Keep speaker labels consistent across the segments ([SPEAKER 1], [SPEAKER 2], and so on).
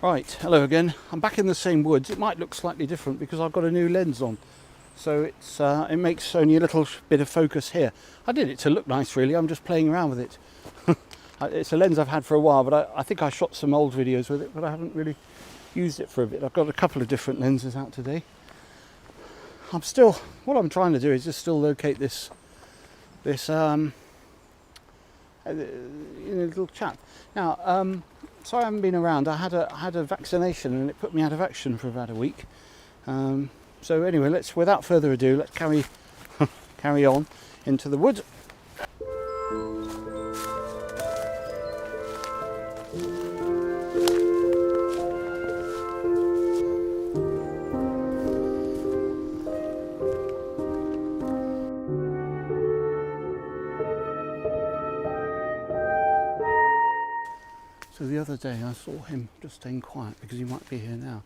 [SPEAKER 1] Right, hello again. I'm back in the same woods. It might look slightly different because I've got a new lens on, so it makes only a little bit of focus here. I did it to look nice, really. I'm just playing around with it. It's a lens I've had for a while, but I think I shot some old videos with it, but I haven't really used it for a bit. I've got a couple of different lenses out today. What I'm trying to do is just still locate this little chap. Now, sorry I haven't been around. I had a vaccination and it put me out of action for about a week. So anyway, without further ado, let's carry on into the wood. So the other day I saw him just staying quiet because he might be here now.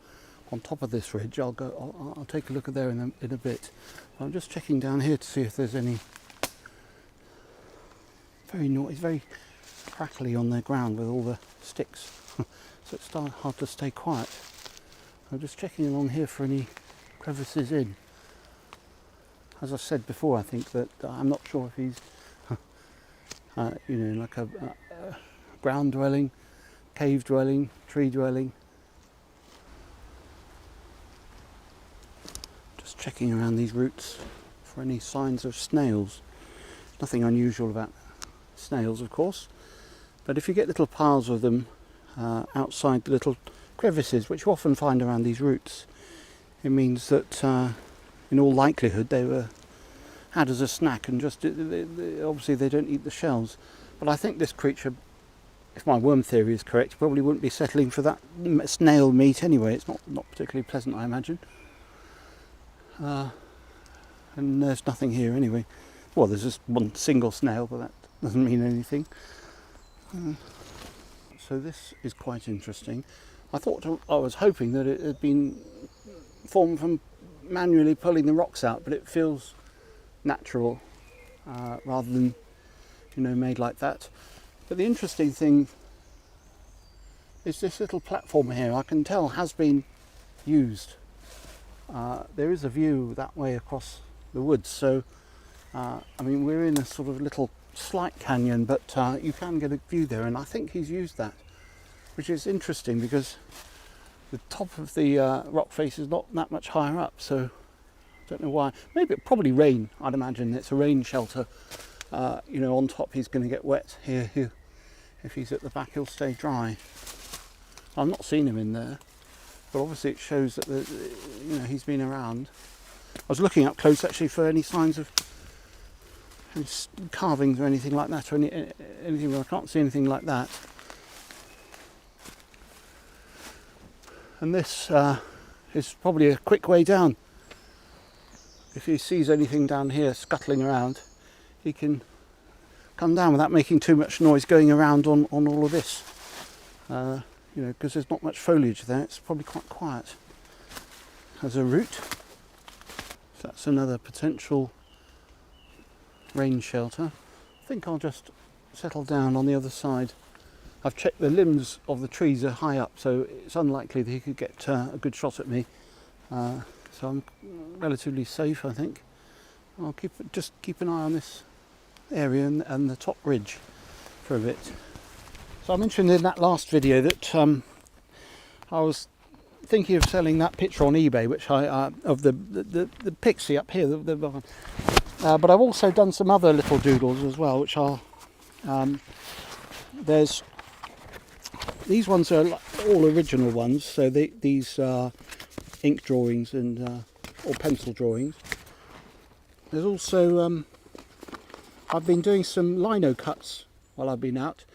[SPEAKER 1] On top of this ridge, I'll take a look at there in a bit. I'm just checking down here to see if there's any very crackly on the ground with all the sticks. So it's hard to stay quiet. I'm just checking along here for any crevices in. As I said before, I think that I'm not sure if he's like a ground dwelling, cave dwelling, tree dwelling. Just checking around these roots for any signs of snails. Nothing unusual about snails, of course, but if you get little piles of them outside the little crevices, which you often find around these roots, it means that in all likelihood they were had as a snack, and obviously they don't eat the shells. But I think this creature, if my worm theory is correct, probably wouldn't be settling for that snail meat anyway. It's not particularly pleasant, I imagine. And there's nothing here anyway. Well, there's just one single snail, but that doesn't mean anything. So this is quite interesting. I was hoping that it had been formed from manually pulling the rocks out, but it feels natural rather than made like that. But the interesting thing is this little platform here, I can tell has been used. There is a view that way across the woods, so we're in a sort of little slight canyon, but you can get a view there, and I think he's used that, which is interesting because the top of the rock face is not that much higher up, so I don't know why. Maybe it'll probably rain. I'd imagine it's a rain shelter. On top he's going to get wet. Here, if he's at the back, he'll stay dry. I've not seen him in there, but obviously it shows that he's been around. I was looking up close actually for any signs of carvings or anything like that, or anything. Well, I can't see anything like that. And this is probably a quick way down. If he sees anything down here scuttling around, he can come down without making too much noise going around on all of this. Because there's not much foliage there, it's probably quite quiet. As a route, so that's another potential rain shelter. I think I'll just settle down on the other side. I've checked the limbs of the trees are high up, so it's unlikely that he could get a good shot at me. So I'm relatively safe, I think. I'll keep an eye on this area and the top ridge for a bit. So I mentioned in that last video that I was thinking of selling that picture on eBay, which of the pixie up here. But I've also done some other little doodles as well, which these ones are all original ones. So these are ink drawings and or pencil drawings. There's also I've been doing some lino cuts while I've been out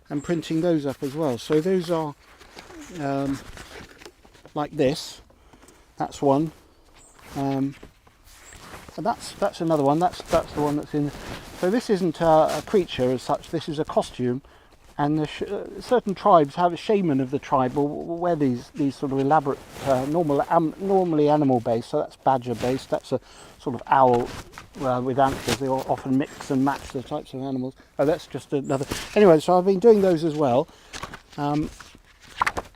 [SPEAKER 1] and printing those up as well. So those are like this. That's one, and that's another one. That's the one that's in. So this isn't a creature as such. This is a costume, and certain tribes have a shaman of the tribe will wear these sort of elaborate, normally animal based. So that's badger based. That's a sort of owl with antlers. They often mix and match the types of animals. Oh, that's just another. Anyway, so I've been doing those as well.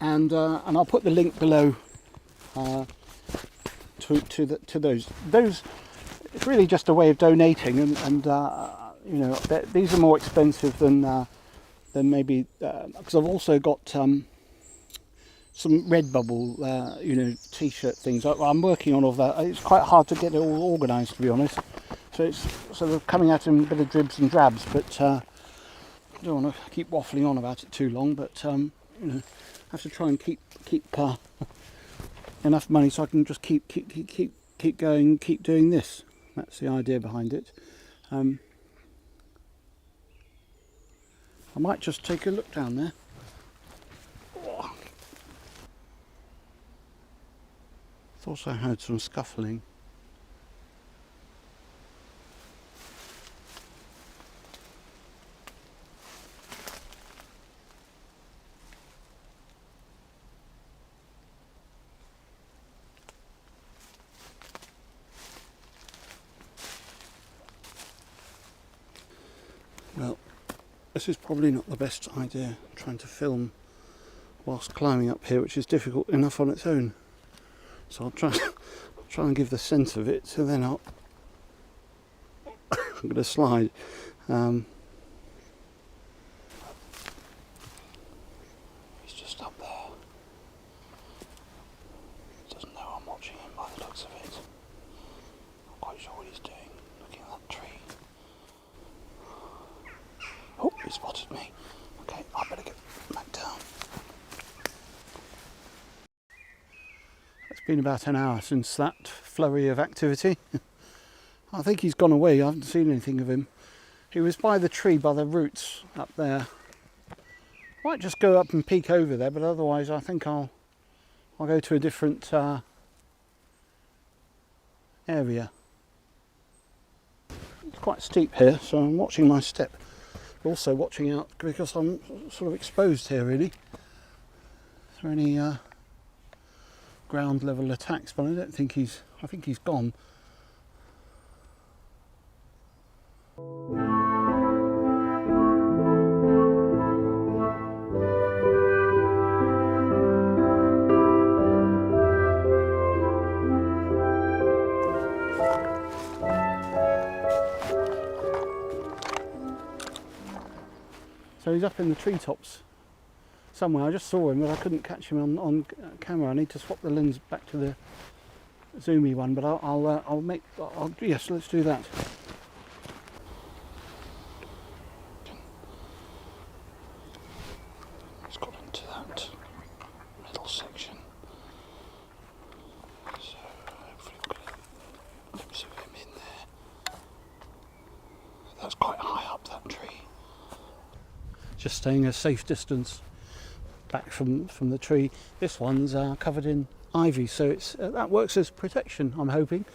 [SPEAKER 1] and I'll put the link below to those. It's really just a way of donating, and you know, these are more expensive than maybe, because I've also got some Redbubble, you know, t-shirt things. I'm working on all that. It's quite hard to get it all organised, to be honest. So it's sort of coming out in a bit of dribs and drabs, but I don't want to keep waffling on about it too long. But you know, I have to try and keep enough money so I can just keep going, keep doing this. That's the idea behind it. I might just take a look down there. Thought I heard some scuffling. Well, this is probably not the best idea, trying to film whilst climbing up here, which is difficult enough on its own. So I'll try and give the sense of it, so then I'm going to slide. He's just up there. He doesn't know I'm watching him by the looks of it. I'm quite sure what he's doing, looking at that tree. Oh, he spotted me. Okay, I better get back down. It's been about an hour since that flurry of activity. I think he's gone away. I haven't seen anything of him. He was by the tree, by the roots up there. Might just go up and peek over there, but otherwise I think I'll go to a different area. It's quite steep here, so I'm watching my step. Also watching out because I'm sort of exposed here, really. Is there any ground level attacks? But I don't think he's. I think he's gone. So he's up in the treetops somewhere. I just saw him, but I couldn't catch him on camera. I need to swap the lens back to the zoomy one, but yes, let's do that. He's got into that middle section, so hopefully we've got a glimpse of him in there. That's quite high up, that tree. Just staying a safe distance back from the tree. This one's covered in ivy, so it's that works as protection, I'm hoping,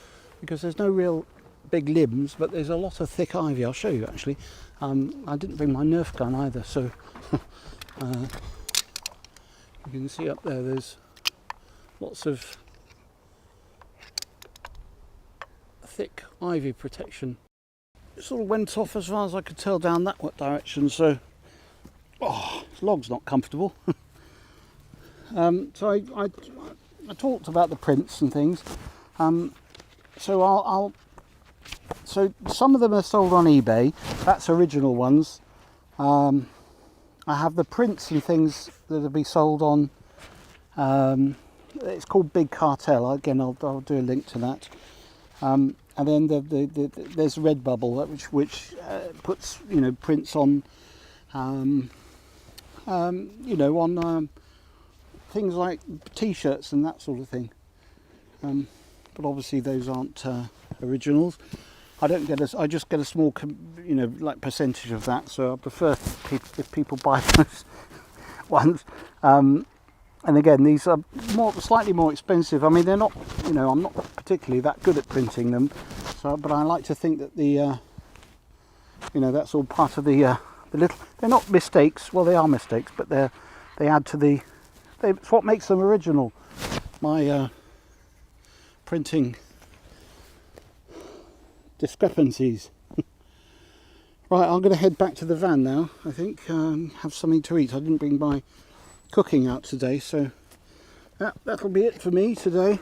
[SPEAKER 1] because there's no real big limbs, but there's a lot of thick ivy. I'll show you actually. I didn't bring my Nerf gun either, so you can see up there there's lots of thick ivy protection. It sort of went off as far as I could tell down that direction, so this log's not comfortable. So I talked about the prints and things. So so some of them are sold on eBay. That's original ones. I have the prints and things that'll be sold on. It's called Big Cartel. Again, I'll do a link to that. And then there's Redbubble, which puts prints on. On things like t-shirts and that sort of thing, but obviously those aren't originals. I just get a small like percentage of that, so I prefer if people buy those ones. And again, these are slightly more expensive. I mean, they're not, I'm not particularly that good at printing them, but I like to think that that's all part of the little. They're not mistakes. Well, they are mistakes, but they add to it's what makes them original. My printing discrepancies. Right, I'm going to head back to the van now. I think have something to eat. I didn't bring my cooking out today, so that'll be it for me today.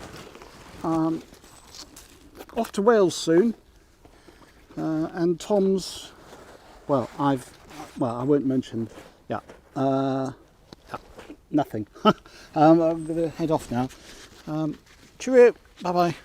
[SPEAKER 1] Off to Wales soon, and Tom's, well, I won't mention, nothing. I'm going to head off now. Cheerio, bye bye.